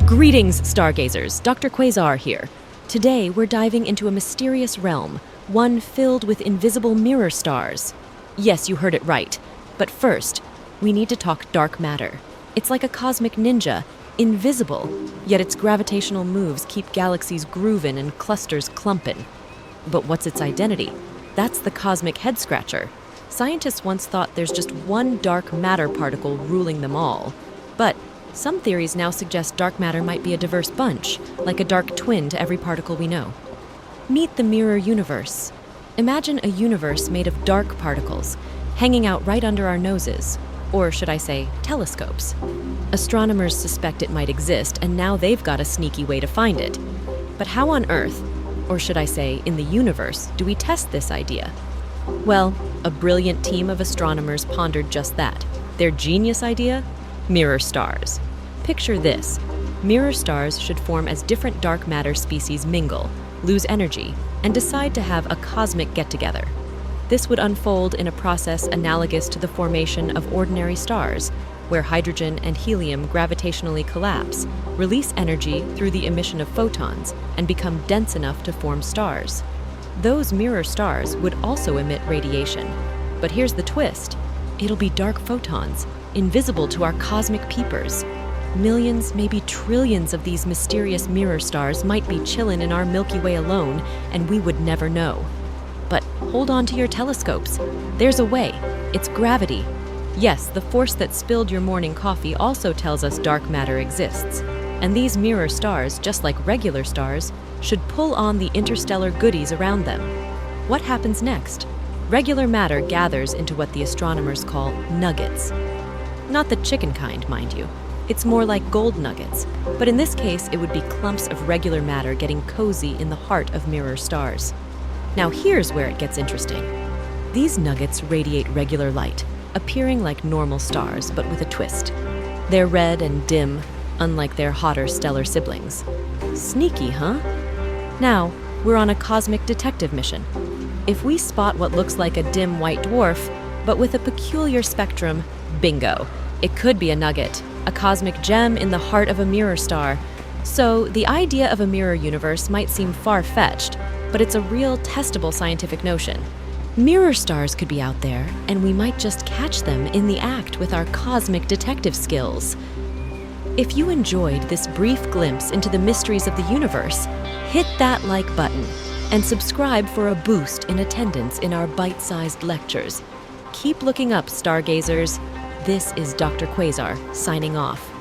Greetings, Stargazers. Dr. Quasar here. Today, we're diving into a mysterious realm, one filled with invisible mirror stars. Yes, you heard it right. But first, we need to talk dark matter. It's like a cosmic ninja, invisible, yet its gravitational moves keep galaxies groovin' and clusters clumpin'. But what's its identity? That's the cosmic head-scratcher. Scientists once thought there's just one dark matter particle ruling them all. But some theories now suggest dark matter might be a diverse bunch, like a dark twin to every particle we know. Meet the mirror universe. Imagine a universe made of dark particles, hanging out right under our noses, or should I say, telescopes. Astronomers suspect it might exist, and now they've got a sneaky way to find it. But how on Earth, or should I say, in the universe, do we test this idea? Well, a brilliant team of astronomers pondered just that. Their genius idea? Mirror stars. Picture this. Mirror stars should form as different dark matter species mingle, lose energy, and decide to have a cosmic get-together. This would unfold in a process analogous to the formation of ordinary stars, where hydrogen and helium gravitationally collapse, release energy through the emission of photons, and become dense enough to form stars. Those mirror stars would also emit radiation. But here's the twist. It'll be dark photons, invisible to our cosmic peepers. Millions, maybe trillions of these mysterious mirror stars might be chillin' in our Milky Way alone, and we would never know. But hold on to your telescopes. There's a way. It's gravity. Yes, the force that spilled your morning coffee also tells us dark matter exists. And these mirror stars, just like regular stars, should pull on the interstellar goodies around them. What happens next? Regular matter gathers into what the astronomers call nuggets. Not the chicken kind, mind you. It's more like gold nuggets, but in this case it would be clumps of regular matter getting cozy in the heart of mirror stars. Now here's where it gets interesting. These nuggets radiate regular light, appearing like normal stars, but with a twist. They're red and dim, unlike their hotter stellar siblings. Sneaky, huh? Now, we're on a cosmic detective mission. If we spot what looks like a dim white dwarf, but with a peculiar spectrum, bingo. It could be a nugget, a cosmic gem in the heart of a mirror star. So the idea of a mirror universe might seem far-fetched, but it's a real testable scientific notion. Mirror stars could be out there, and we might just catch them in the act with our cosmic detective skills. If you enjoyed this brief glimpse into the mysteries of the universe, hit that like button and subscribe for a boost in attendance in our bite-sized lectures. Keep looking up, Stargazers. This is Dr. Quasar, signing off.